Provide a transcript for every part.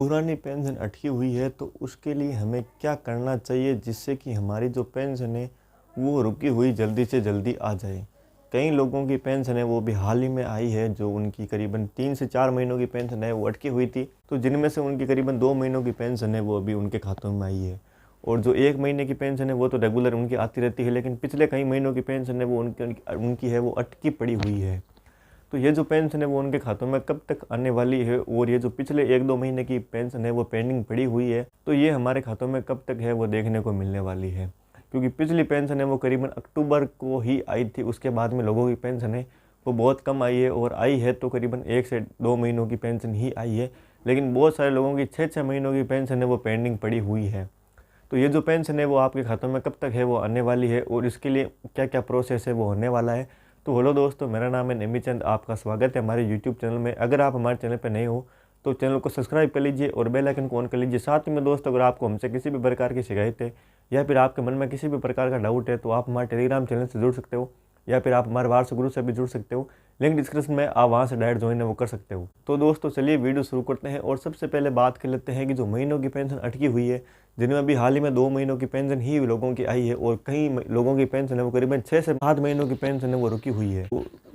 पुरानी पेंशन अटकी हुई है तो उसके लिए हमें क्या करना चाहिए जिससे कि हमारी जो पेंशन है वो रुकी हुई जल्दी से जल्दी आ जाए। कई लोगों की पेंशन है वो भी हाल ही में आई है, जो उनकी करीबन 3 से 4 महीनों की पेंशन है वो अटकी हुई थी, तो जिनमें से उनकी करीबन 2 महीनों की पेंशन है वो अभी उनके खातों में आई है। और जो 1 महीने की पेंशन है वो तो रेगुलर उनकी आती रहती है, लेकिन पिछले कई महीनों की पेंशन है वो उनकी है वो अटकी पड़ी हुई है। तो ये जो पेंशन है वो उनके खातों में कब तक आने वाली है, और ये जो पिछले 1-2 महीने की पेंशन है वो पेंडिंग पड़ी हुई है, तो ये हमारे खातों में कब तक है वो देखने को मिलने वाली है। क्योंकि पिछली पेंशन है वो करीबन अक्टूबर को ही आई थी, उसके बाद में लोगों की पेंशन है वो बहुत कम आई है, और आई है तो करीबन 1 से 2 महीनों की पेंशन ही आई है। लेकिन बहुत सारे लोगों की 6-6 महीनों की पेंशन है वो पेंडिंग पड़ी हुई है। तो ये जो पेंशन है वो आपके खातों में कब तक है वो आने वाली है, और इसके लिए क्या क्या प्रोसेस है वो होने वाला है। तो हेलो दोस्तों, मेरा नाम है नेमी चंद, आपका स्वागत है हमारे यूट्यूब चैनल में। अगर आप हमारे चैनल पर नए हो तो चैनल को सब्सक्राइब कर लीजिए और बेल आइकन को ऑन कर लीजिए। साथ ही में दोस्तों, अगर आपको हमसे किसी भी प्रकार की शिकायत है या फिर आपके मन में किसी भी प्रकार का डाउट है तो आप हमारे टेलीग्राम चैनल से जुड़ सकते हो, या फिर आप हमारे व्हाट्सएप ग्रुप से भी जुड़ सकते हो। लिंक डिस्क्रिप्शन में, आप वहाँ से डायरेक्ट ज्वाइन है वो कर सकते हो। तो दोस्तों चलिए वीडियो शुरू करते हैं, और सबसे पहले बात कर लेते हैं कि जो महीनों की पेंशन अटकी हुई है, जिनमें अभी हाल ही में 2 महीनों की पेंशन ही लोगों की आई है, और कई लोगों की पेंशन है वो करीबन 6 से 7 महीनों की पेंशन है वो रुकी हुई है।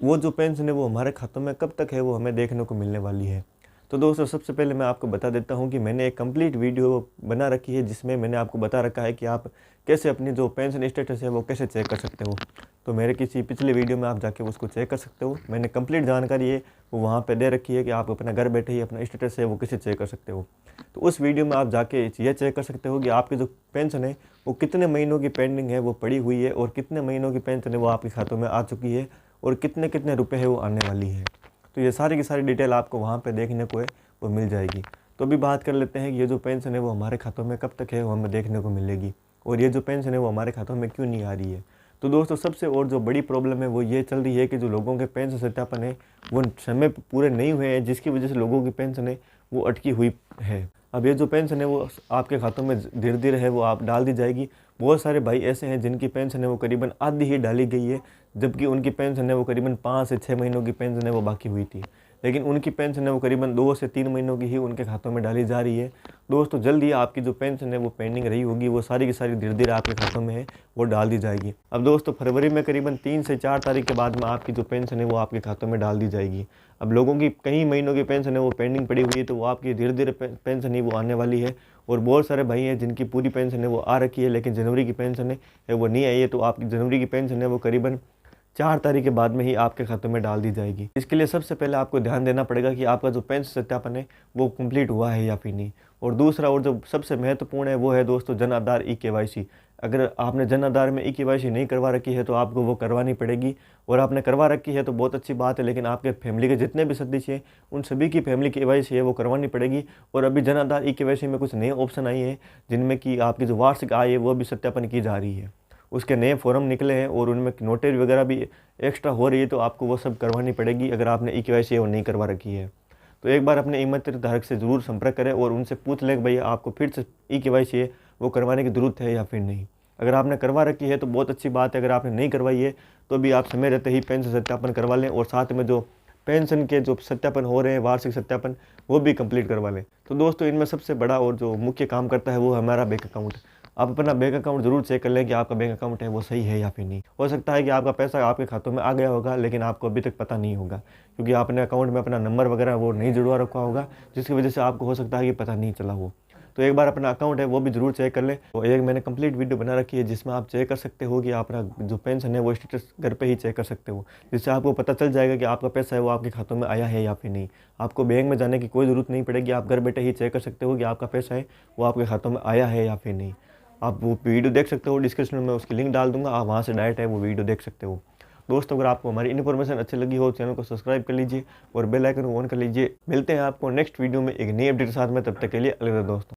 वो जो पेंशन है वो हमारे खातों में कब तक है वो हमें देखने को मिलने वाली है। तो दोस्तों सबसे पहले मैं आपको बता देता हूँ कि मैंने एक कंप्लीट वीडियो बना रखी है, जिसमें मैंने आपको बता रखा है कि आप कैसे अपनी जो पेंशन स्टेटस है वो कैसे चेक कर सकते हो। तो मेरे किसी पिछले वीडियो में आप जाके उसको चेक कर सकते हो। मैंने कंप्लीट जानकारी है वो वहाँ पे दे रखी है कि आप अपना घर बैठे ही अपना स्टेटस है वो कैसे चेक कर सकते हो। तो उस वीडियो में आप जाके ये चेक कर सकते हो कि आपकी जो पेंशन है वो कितने महीनों की पेंडिंग है वो पड़ी हुई है, और कितने महीनों की पेंशन है वो आपके खातों में आ चुकी है, और कितने कितने रुपये है वो आने वाली है। तो ये सारी की सारी डिटेल आपको वहाँ पे देखने को है वो मिल जाएगी। तो अभी बात कर लेते हैं कि ये जो पेंशन है वो हमारे खातों में कब तक है वो हमें देखने को मिलेगी, और ये जो पेंशन है वो हमारे खातों में क्यों नहीं आ रही है। तो दोस्तों सबसे और जो बड़ी प्रॉब्लम है वो ये चल रही है कि जो लोगों के पेंशन सत्यापन है वो समय पे पूरे नहीं हुए हैं, जिसकी वजह से लोगों की पेंशन है वो अटकी हुई है। अब ये जो पेंशन है वो आपके खातों में धीरे धीरे है वो आप डाल दी जाएगी। बहुत सारे भाई ऐसे हैं जिनकी पेंशन है वो करीबन आधी ही डाली गई है, जबकि उनकी पेंशन है वो करीबन 5 से 6 महीनों की पेंशन है वो बाकी हुई थी, लेकिन उनकी पेंशन है वो करीबन 2 से 3 महीनों की ही उनके खातों में डाली जा रही है। दोस्तों जल्द ही आपकी जो पेंशन है वो पेंडिंग रही होगी वो सारी की सारी धीरे धीरे आपके खातों में है वो डाल दी जाएगी। अब दोस्तों फरवरी में करीबन 3 से 4 तारीख के बाद में आपकी जो पेंशन है वो आपके खातों में डाल दी जाएगी। अब लोगों की कई महीनों की पेंशन है वो पेंडिंग पड़ी हुई है, तो वो आपकी धीरे धीरे पेंशन ही वो आने वाली है। और बहुत सारे भाई हैं जिनकी पूरी पेंशन है वो आ रखी है, लेकिन जनवरी की पेंशन है वो नहीं आई है, तो आपकी जनवरी की पेंशन है वो करीबन 4 तारीख के बाद में ही आपके खातों में डाल दी जाएगी। इसके लिए सबसे पहले आपको ध्यान देना पड़ेगा कि आपका जो पेंशन सत्यापन है वो कंप्लीट हुआ है या फिर नहीं। और दूसरा और जो सबसे महत्वपूर्ण है वो है दोस्तों जन आधार ई-केवाईसी। अगर आपने जन आधार में ई-केवाईसी नहीं करवा रखी है तो आपको वो करवानी पड़ेगी, और आपने करवा रखी है तो बहुत अच्छी बात है, लेकिन आपके फैमिली के जितने भी सदस्य हैं उन सभी की फैमिली केवाईसी है वो करवानी पड़ेगी। और अभी जन आधार ई-केवाईसी में कुछ नए ऑप्शन आए हैं, जिनमें कि आपकी जो वार्षिक आय है वो भी सत्यापन की जा रही है। उसके नए फॉर्म निकले हैं और उनमें नोटरी वगैरह भी एक्स्ट्रा हो रही है, तो आपको वो सब करवानी पड़ेगी अगर आपने ई-केवाईसी वो नहीं करवा रखी है। तो एक बार अपने ई-मित्र धारक से ज़रूर संपर्क करें और उनसे पूछ लें कि भाई आपको फिर से ई-केवाईसी है वो करवाने की ज़रूरत है या फिर नहीं। अगर आपने करवा रखी है तो बहुत अच्छी बात है, अगर आपने नहीं करवाई है तो भी आप समय रहते ही पेंशन सत्यापन करवा लें, और साथ में जो पेंशन के जो सत्यापन हो रहे हैं वार्षिक सत्यापन वो भी कंप्लीट करवा लें। तो दोस्तों इनमें सबसे बड़ा और जो मुख्य काम करता है वो हमारा बैंक अकाउंट। आप अपना बैंक अकाउंट जरूर चेक कर लें कि आपका बैंक अकाउंट है वो सही है या फिर नहीं। हो सकता है कि आपका पैसा आपके खातों में आ गया होगा, लेकिन आपको अभी तक पता नहीं होगा, क्योंकि आपने अकाउंट में अपना नंबर वगैरह वो नहीं जुड़वा रखा होगा, जिसकी वजह से आपको हो सकता है कि पता नहीं चला हो। तो एक बार अपना अकाउंट है वो भी जरूर चेक कर लें। तो एक मैंने कंप्लीट वीडियो बना रखी है जिसमें आप चेक कर सकते हो कि अपना जो पेंशन है वो स्टेटस घर पे ही चेक कर सकते हो, जिससे आपको पता चल जाएगा कि आपका पैसा है वो आपके खातों में आया है या फिर नहीं। आपको बैंक में जाने की कोई ज़रूरत नहीं पड़ेगी, आप घर बैठे ही चेक कर सकते हो कि आपका पैसा है वो आपके खातों में आया है या फिर नहीं। आप वो वीडियो देख सकते हो, डिस्क्रिप्शन में उसकी लिंक डाल दूंगा, आप वहाँ से डायरेक्ट है वो वीडियो देख सकते हो। दोस्तों अगर आपको हमारी इन्फॉर्मेशन अच्छी लगी हो चैनल को सब्सक्राइब कर लीजिए और बेल आइकन को ऑन कर लीजिए। मिलते हैं आपको नेक्स्ट वीडियो में एक नई अपडेट के साथ में, तब तक के लिए अलविदा दोस्तों।